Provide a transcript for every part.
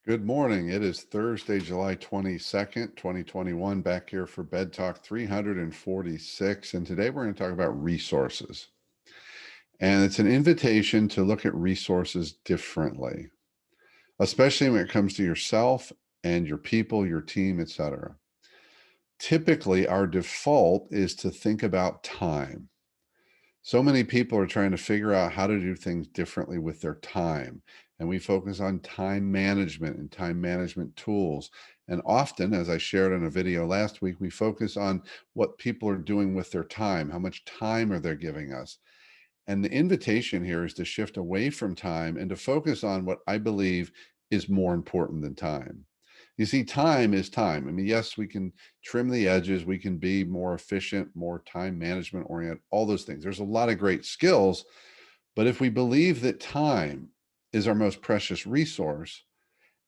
Good morning. It is Thursday, July 22nd, 2021, back here for Bed Talk 346. And today we're going to talk about resources. And it's an invitation to look at resources differently, especially when it comes to yourself and your people, your team, etc. Typically, our default is to think about time. So many people are trying to figure out how to do things differently with their time. And we focus on time management and time management tools. And often, as I shared in a video last week, we focus on what people are doing with their time. How much time are they giving us? And the invitation here is to shift away from time and to focus on what I believe is more important than time. You see, time is time. I mean, yes, we can trim the edges, we can be more efficient, more time management oriented, all those things. There's a lot of great skills, but if we believe that time is our most precious resource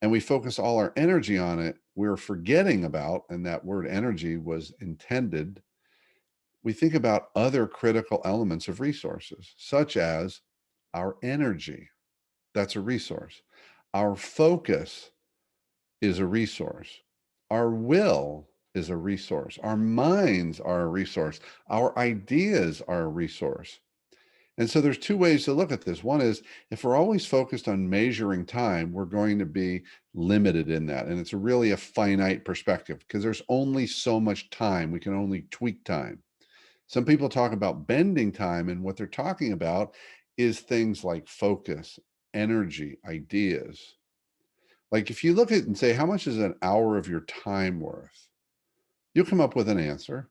and we focus all our energy on it, we're forgetting about, and that word energy was intended, we think about other critical elements of resources, such as our energy. That's a resource. Our focus is a resource. Our will is a resource. Our minds are a resource. Our ideas are a resource. And so there's two ways to look at this. One is if we're always focused on measuring time, we're going to be limited in that. And it's really a finite perspective because there's only so much time. We can only tweak time. Some people talk about bending time, and what they're talking about is things like focus, energy, ideas. Like if you look at it and say, how much is an hour of your time worth? You'll come up with an answer.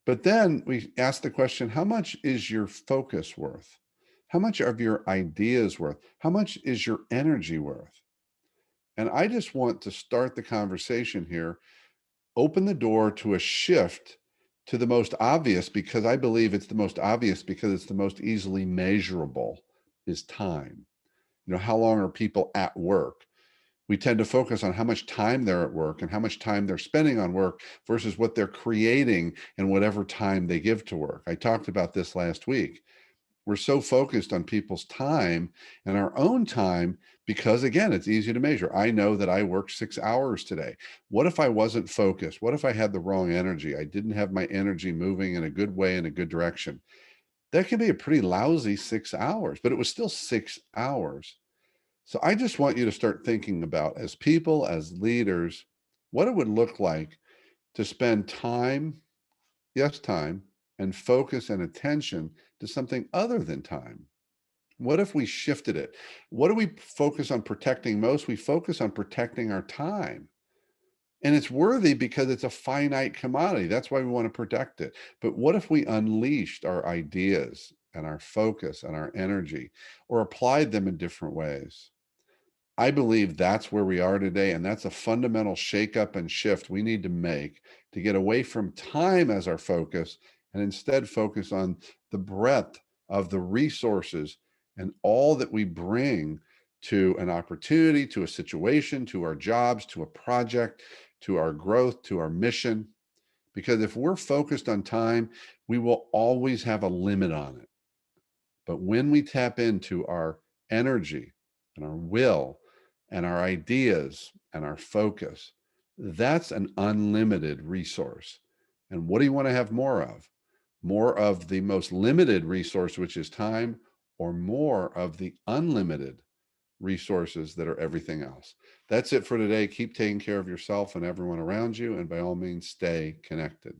But then we ask the question, how much is your focus worth? How much of your ideas worth? How much is your energy worth? And I just want to start the conversation here, open the door to a shift to the most obvious, because I believe it's the most obvious because it's the most easily measurable, is time. How long are people at work? We tend to focus on how much time they're at work and how much time they're spending on work versus what they're creating in whatever time they give to work. I talked about this last week. We're so focused on people's time and our own time because, again, it's easy to measure. I know that I worked 6 hours today. What if I wasn't focused? What if I had the wrong energy? I didn't have my energy moving in a good way, in a good direction. That can be a pretty lousy 6 hours, but it was still 6 hours. So I just want you to start thinking about, as people, as leaders, what it would look like to spend time, yes, time, and focus and attention to something other than time. What if we shifted it? What do we focus on protecting most? We focus on protecting our time. And it's worthy because it's a finite commodity. That's why we want to protect it. But what if we unleashed our ideas and our focus and our energy, or applied them in different ways? I believe that's where we are today, and that's a fundamental shakeup and shift we need to make to get away from time as our focus and instead focus on the breadth of the resources and all that we bring to an opportunity, to a situation, to our jobs, to a project, to our growth, to our mission. Because if we're focused on time, we will always have a limit on it. But when we tap into our energy and our will and our ideas and our focus, that's an unlimited resource. And what do you want to have more of? More of the most limited resource, which is time, or more of the unlimited resources that are everything else? That's it for today. Keep taking care of yourself and everyone around you. And by all means, stay connected.